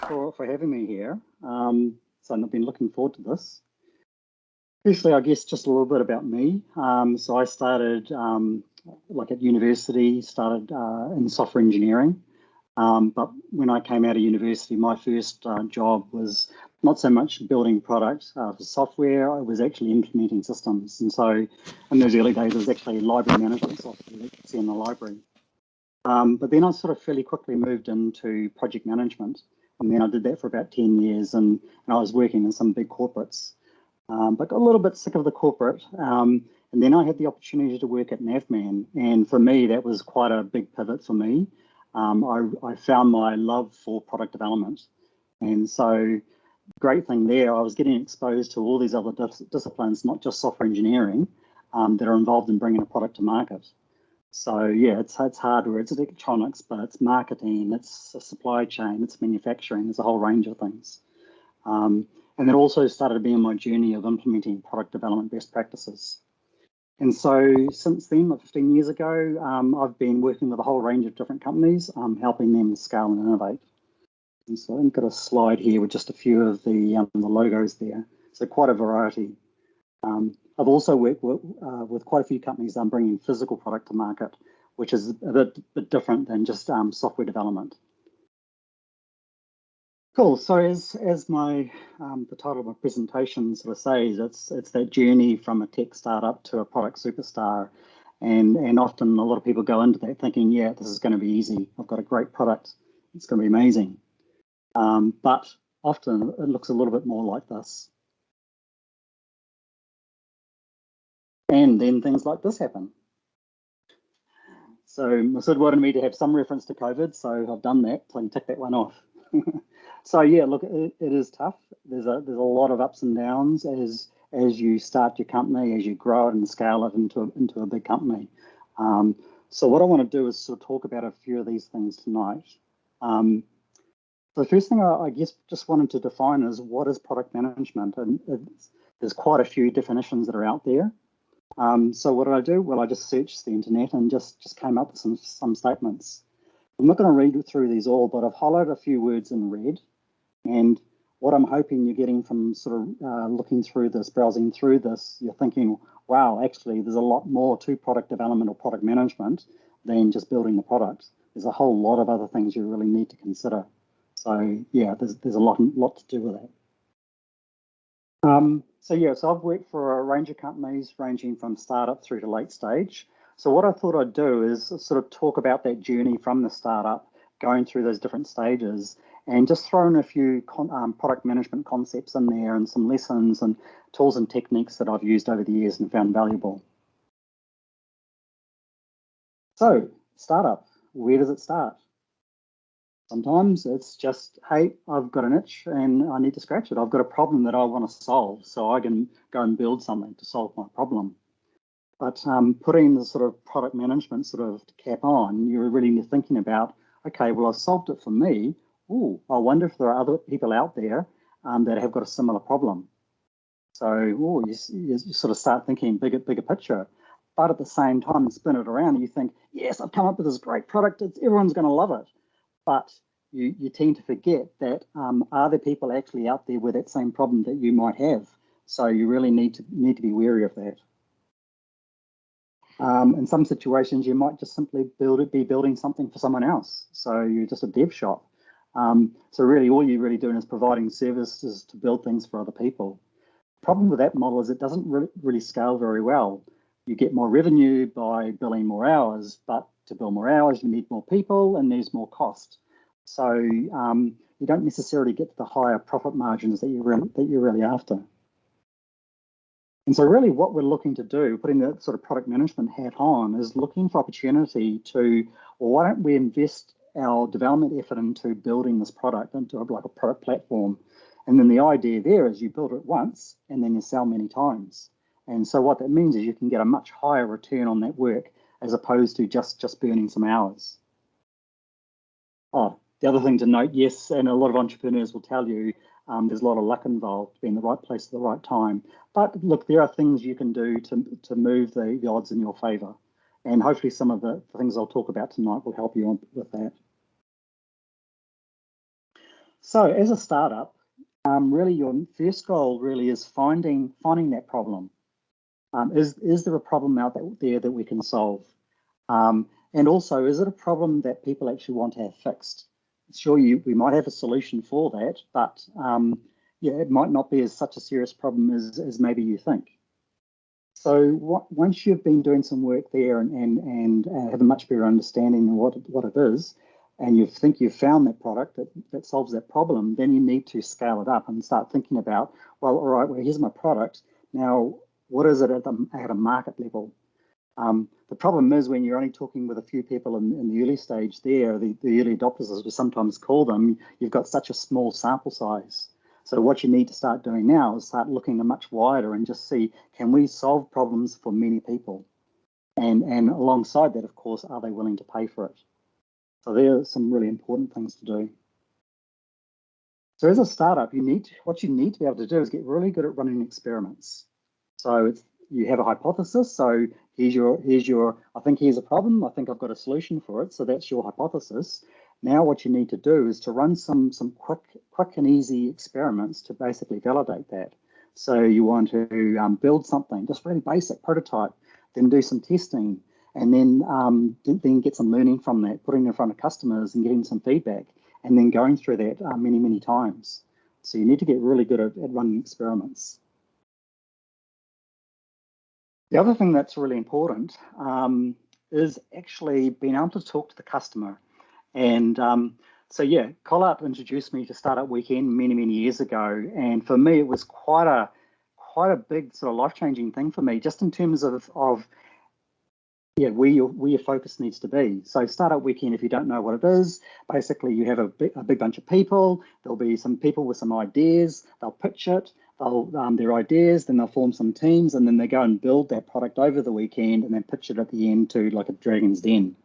for having me here. So I've been looking forward to this. Firstly, I guess just a little bit about me. So I started like at university, started in software engineering. But when I came out of university, my first job was not so much building products for software, I was actually implementing systems. And so in those early days, it was actually library management software that you could see in the library. But then I sort of fairly quickly moved into project management. And then I did that for about 10 years and I was working in some big corporates. But got a little bit sick of the corporate. And then I had the opportunity to work at Navman. And for me, that was quite a big pivot for me. I found my love for product development. And so great thing there, I was getting exposed to all these other disciplines, not just software engineering, that are involved in bringing a product to market. So yeah, it's hardware, it's electronics, but it's marketing, it's supply chain, it's manufacturing, there's a whole range of things. And it also started being my journey of implementing product development best practices. And so since then, like 15 years ago, I've been working with a whole range of different companies, helping them scale and innovate. And so I've got a slide here with just a few of the logos there. So quite a variety. I've also worked with quite a few companies bringing physical product to market, which is a bit different than just software development. Cool. So as my the title of my presentation sort of says, it's that journey from a tech startup to a product superstar, and often a lot of people go into that thinking, yeah, this is going to be easy. I've got a great product. It's going to be amazing. But often it looks a little bit more like this. And then things like this happen. So Masood wanted me to have some reference to COVID, so I've done that. So I can tick that one off. So yeah, look, it is tough. There's a lot of ups and downs as you start your company, as you grow it and scale it into a big company. So what I want to do is sort of talk about a few of these things tonight. The first thing I guess just wanted to define is what is product management, and there's quite a few definitions that are out there. So what did I do? Well, I just searched the internet and just came up with some statements. I'm not going to read through these all, but I've highlighted a few words in red. And what I'm hoping you're getting from sort of looking through this, browsing through this, you're thinking, wow, actually, there's a lot more to product development or product management than just building the product. There's a whole lot of other things you really need to consider. So yeah, there's a lot to do with that. So I've worked for a range of companies ranging from startup through to late stage. So what I thought I'd do is sort of talk about that journey from the startup, going through those different stages, and just throw in a few product management concepts in there and some lessons and tools and techniques that I've used over the years and found valuable. So startup, where does it start? Sometimes it's just, hey, I've got an itch and I need to scratch it. I've got a problem that I want to solve, so I can go and build something to solve my problem. But putting the sort of product management sort of cap on, you're really thinking about, okay, well, I've solved it for me. Ooh, I wonder if there are other people out there that have got a similar problem. So you sort of start thinking bigger picture. But at the same time, spin it around and you think, yes, I've come up with this great product. Everyone's going to love it. But you tend to forget that are there people actually out there with that same problem that you might have? So you really need to be wary of that. In some situations, you might just simply be building something for someone else. So you're just a dev shop. So really, all you're really doing is providing services to build things for other people. The problem with that model is it doesn't really scale very well. You get more revenue by billing more hours, but to bill more hours, you need more people and there's more cost. So you don't necessarily get the higher profit margins that you're really after. And so really what we're looking to do, putting that sort of product management hat on, is looking for opportunity to, well, why don't we invest our development effort into building this product into like a product platform? And then the idea there is you build it once and then you sell many times. And so what that means is you can get a much higher return on that work as opposed to just burning some hours. Oh, the other thing to note, yes, and a lot of entrepreneurs will tell you, there's a lot of luck involved, being in the right place at the right time. But look, there are things you can do to move the odds in your favor. And hopefully some of the things I'll talk about tonight will help you with that. So as a startup, really your first goal really is finding that problem. Is there a problem out there that we can solve? And also, is it a problem that people actually want to have fixed? Sure, we might have a solution for that, but yeah, it might not be such a serious problem as maybe you think. So once you've been doing some work there and have a much better understanding of what it is, and you think you've found that product that solves that problem, then you need to scale it up and start thinking about, well, all right, well, here's my product. Now, what is it at a market level? The problem is when you're only talking with a few people in the early stage there, the early adopters, as we sometimes call them, you've got such a small sample size. So what you need to start doing now is start looking much wider and just see, can we solve problems for many people? And alongside that, of course, are they willing to pay for it? So there are some really important things to do. So as a startup, what you need to be able to do is get really good at running experiments. So you have a hypothesis. So here's your, I think here's a problem. I think I've got a solution for it. So that's your hypothesis. Now what you need to do is to run some quick and easy experiments to basically validate that. So you want to build something, just really basic prototype, then do some testing, and then get some learning from that, putting it in front of customers and getting some feedback, and then going through that many times. So you need to get really good at running experiments. The other thing that's really important is actually being able to talk to the customer. And so yeah, Collart introduced me to Startup Weekend many years ago, and for me it was quite a big sort of life-changing thing for me, just in terms of yeah, where your focus needs to be. So Startup Weekend, if you don't know what it is, basically you have a big bunch of people. There'll be some people with some ideas. They'll pitch it. They'll their ideas. Then they'll form some teams, and then they go and build that product over the weekend, and then pitch it at the end to like a Dragon's Den.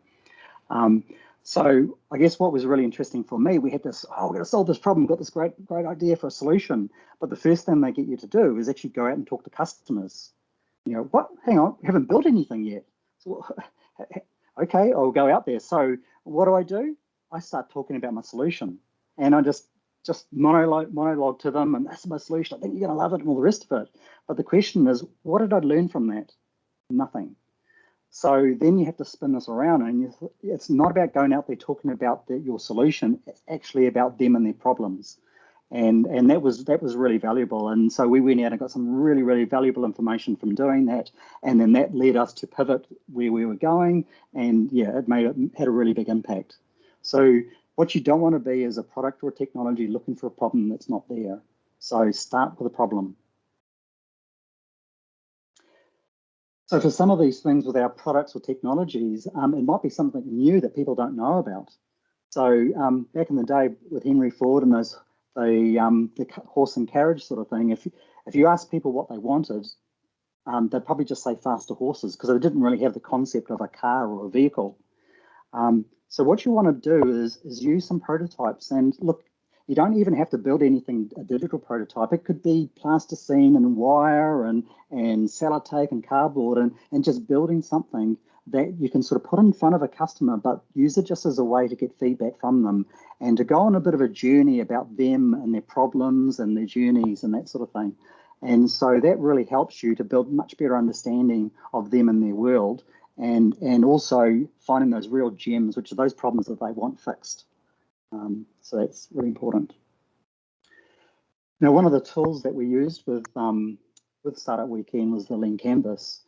So I guess what was really interesting for me, we had this, we're going to solve this problem. We've got this great idea for a solution. But the first thing they get you to do is actually go out and talk to customers. You know, what? Hang on, we haven't built anything yet. So, okay, I'll go out there. So what do? I start talking about my solution, and I just monologue to them, and that's my solution. I think you're going to love it, and all the rest of it. But the question is, what did I learn from that? Nothing. So then you have to spin this around, and it's not about going out there talking about your solution. It's actually about them and their problems. And that was really valuable. And so we went out and got some really valuable information from doing that. And then that led us to pivot where we were going. And yeah, it had a really big impact. So what you don't want to be is a product or a technology looking for a problem that's not there. So start with a problem. So for some of these things with our products or technologies, it might be something new that people don't know about. So back in the day with Henry Ford and the horse and carriage sort of thing, if you ask people what they wanted, they'd probably just say faster horses, because they didn't really have the concept of a car or a vehicle. So what you want to do is use some prototypes, and look, you don't even have to build anything, a digital prototype. It could be plasticine and wire and sellotape and cardboard, and just building something that you can sort of put in front of a customer, but use it just as a way to get feedback from them and to go on a bit of a journey about them and their problems and their journeys and that sort of thing. And so that really helps you to build much better understanding of them and their world, and also finding those real gems, which are those problems that they want fixed. So that's really important. Now, one of the tools that we used with Startup Weekend was the Lean Canvas.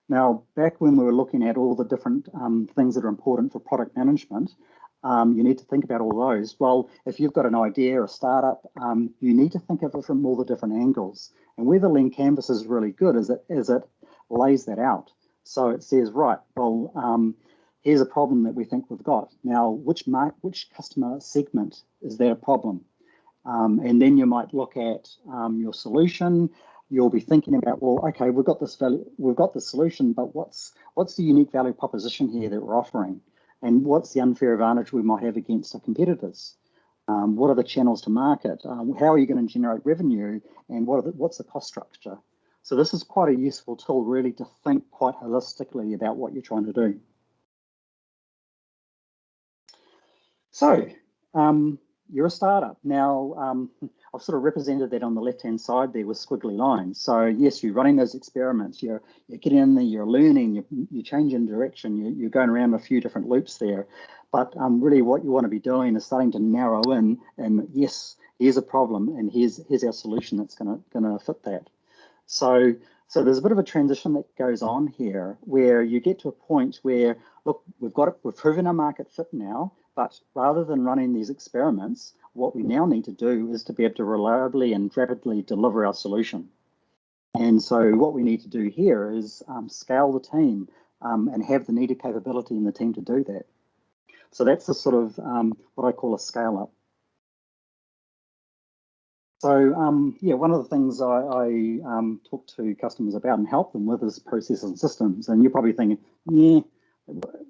Now, back when we were looking at all the different things that are important for product management, you need to think about all those. Well, if you've got an idea or a startup, you need to think of it from all the different angles. And where the Lean Canvas is really good is it lays that out. So it says, right, well, here's a problem that we think we've got. Now, which customer segment is that a problem? And then you might look at your solution. You'll be thinking about, well, okay, we've got this solution, but what's the unique value proposition here that we're offering? And what's the unfair advantage we might have against our competitors? What are the channels to market? How are you going to generate revenue? And what's the cost structure? So this is quite a useful tool, really, to think quite holistically about what you're trying to do. So you're a startup. Now, I've sort of represented that on the left-hand side there with squiggly lines. So yes, you're running those experiments, you're getting in there, you're learning, you're changing direction, you're going around a few different loops there. But really what you want to be doing is starting to narrow in, and yes, here's a problem, and here's our solution that's gonna fit that. So there's a bit of a transition that goes on here where you get to a point where, look, we've proven our market fit now, but rather than running these experiments, what we now need to do is to be able to reliably and rapidly deliver our solution. And so what we need to do here is scale the team and have the needed capability in the team to do that. So that's the sort of what I call a scale up. So yeah, one of the things I talk to customers about and help them with is processes and systems. And you're probably thinking, yeah,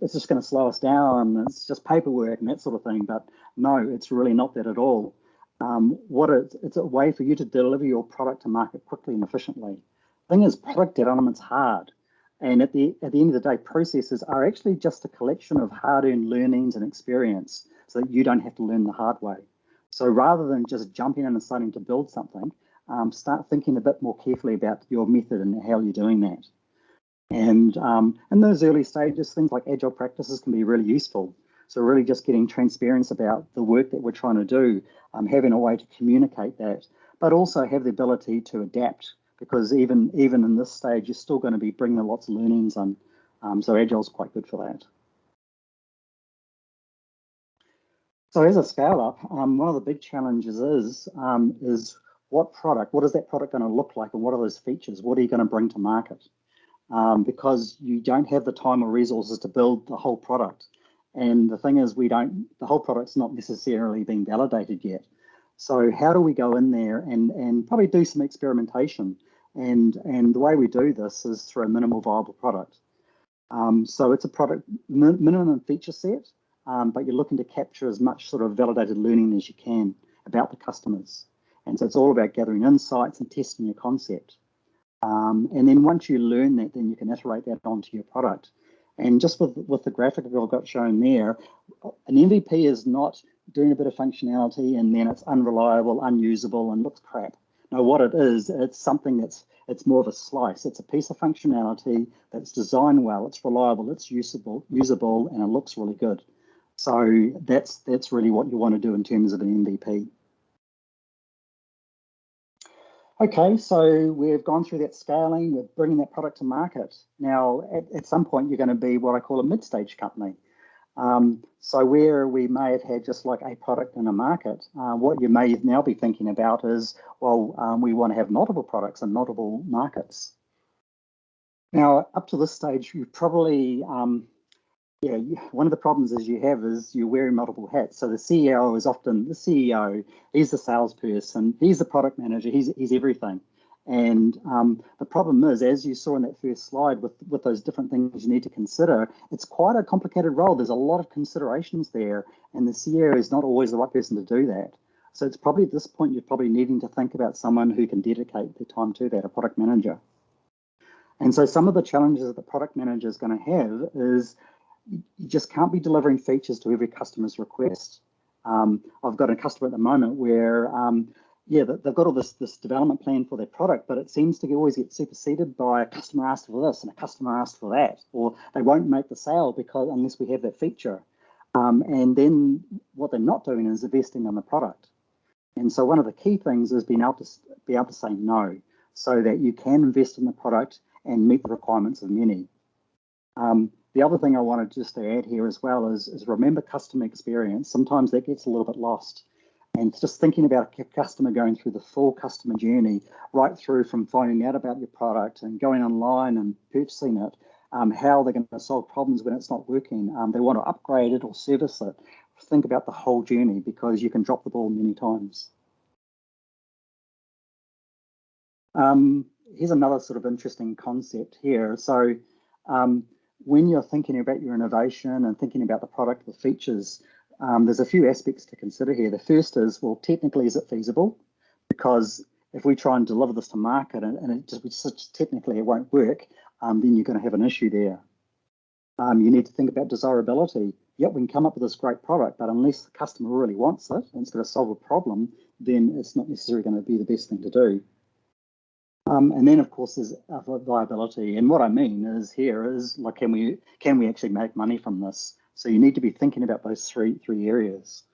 it's just going to slow us down. It's just paperwork and that sort of thing. But no, it's really not that at all. It's a way for you to deliver your product to market quickly and efficiently. The thing is, product development's hard. And at the end of the day, processes are actually just a collection of hard-earned learnings and experience so that you don't have to learn the hard way. So rather than just jumping in and starting to build something, start thinking a bit more carefully about your method and how you're doing that. And in those early stages, things like agile practices can be really useful. So really just getting transparency about the work that we're trying to do, having a way to communicate that, but also have the ability to adapt, because even in this stage, you're still going to be bringing lots of learnings on. So agile is quite good for that. So as a scale up, one of the big challenges is what is that product going to look like, and what are those features? What are you going to bring to market? Because you don't have the time or resources to build the whole product. And the thing is, the whole product's not necessarily being validated yet. So how do we go in there and probably do some experimentation? And the way we do this is through a minimal viable product. So it's a product minimum feature set, but you're looking to capture as much sort of validated learning as you can about the customers. And so it's all about gathering insights and testing your concept. And then once you learn that, then you can iterate that onto your product. And just with the graphic I've got shown there, an MVP is not doing a bit of functionality and then it's unreliable, unusable, and looks crap. No, what it is, it's something it's more of a slice. It's a piece of functionality that's designed well, it's reliable, it's usable, and it looks really good. So that's really what you want to do in terms of an MVP. Okay, so we've gone through that scaling, we're bringing that product to market. Now, at some point, you're going to be what I call a mid-stage company. So where we may have had just like a product in a market, what you may now be thinking about is, well, we want to have multiple products and multiple markets. Now, up to this stage, you probably, one of the problems is you're wearing multiple hats. So the CEO is often the CEO, he's the salesperson, he's the product manager, he's everything. And the problem is, as you saw in that first slide with those different things you need to consider, it's quite a complicated role. There's a lot of considerations there, and the CEO is not always the right person to do that. So it's probably at this point, you're probably needing to think about someone who can dedicate their time to that, a product manager. And so some of the challenges that the product manager is going to have is you just can't be delivering features to every customer's request. I've got a customer at the moment where, they've got all this development plan for their product, but it seems to always get superseded by a customer asked for this and a customer asked for that, or they won't make the sale unless we have that feature. And then what they're not doing is investing in the product. And so one of the key things is being able to say no, so that you can invest in the product and meet the requirements of many. The other thing I wanted just to add here as well is remember customer experience. Sometimes that gets a little bit lost. And just thinking about a customer going through the full customer journey, right through from finding out about your product and going online and purchasing it, how they're going to solve problems when it's not working. They want to upgrade it or service it. Think about the whole journey, because you can drop the ball many times. Here's another sort of interesting concept here. So when you're thinking about your innovation and thinking about the product, the features, there's a few aspects to consider here. The first is, well, technically, is it feasible? Because if we try and deliver this to market and technically it won't work, then you're going to have an issue there. You need to think about desirability. yep, we can come up with this great product, but unless the customer really wants it and it's going to solve a problem, then it's not necessarily going to be the best thing to do. And then, of course, there's viability. And what I mean is here is, like, can we actually make money from this? So you need to be thinking about those three areas.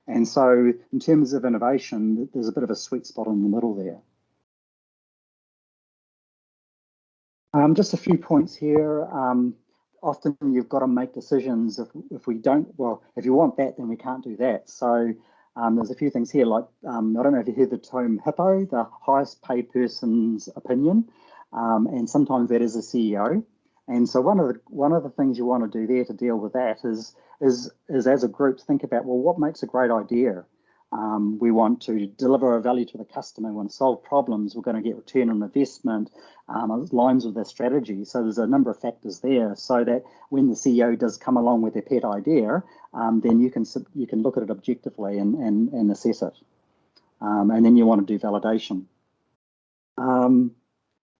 And so in terms of innovation, there's a bit of a sweet spot in the middle there. Just a few points here. Often you've got to make decisions. If we don't, well, if you want that, then we can't do that. So there's a few things here, like I don't know if you heard the term HIPPO, the highest paid person's opinion, and sometimes that is a CEO. And so one of the things you want to do there to deal with that is as a group think about, well, what makes a great idea? We want to deliver a value to the customer. We want to solve problems. We're going to get return on investment. Aligns with their strategy. So there's a number of factors there, so that when the CEO does come along with their pet idea, then you can look at it objectively and assess it. And then you want to do validation.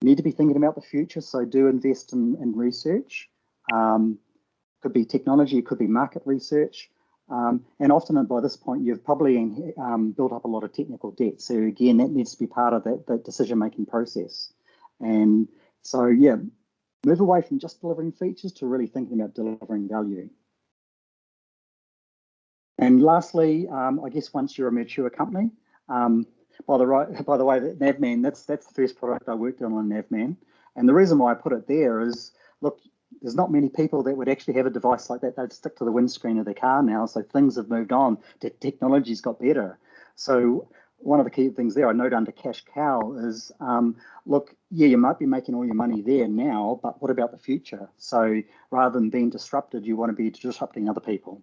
Need to be thinking about the future, so do invest in research. Could be technology, it could be market research. And often by this point, you've probably built up a lot of technical debt. So again, that needs to be part of that decision-making process. And so, yeah, move away from just delivering features to really thinking about delivering value. And lastly, I guess once you're a mature company, by the way, Navman, that's the first product I worked on Navman. And the reason why I put it there is, look, there's not many people that would actually have a device like that. They'd stick to the windscreen of their car now. So things have moved on. Technology's got better. So one of the key things there I note under cash cow is, look, yeah, you might be making all your money there now, but what about the future? So rather than being disrupted, you want to be disrupting other people.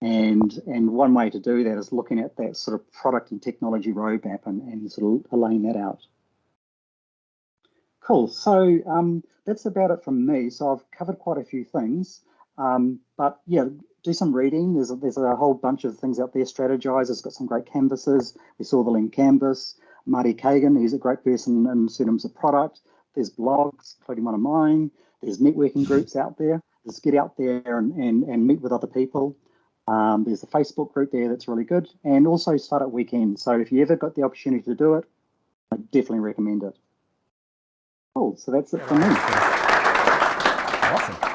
And one way to do that is looking at that sort of product and technology roadmap and sort of laying that out. Cool. So that's about it from me. So I've covered quite a few things, but yeah, do some reading. There's a whole bunch of things out there. Strategize has got some great canvases. We saw the Lean Canvas. Marty Kagan, he's a great person in terms of product. There's blogs, including one of mine. There's networking groups out there. Just get out there and meet with other people. There's a Facebook group there that's really good. And also Startup Weekend. So if you ever got the opportunity to do it, I definitely recommend it. Cool, so that's it from me. Awesome.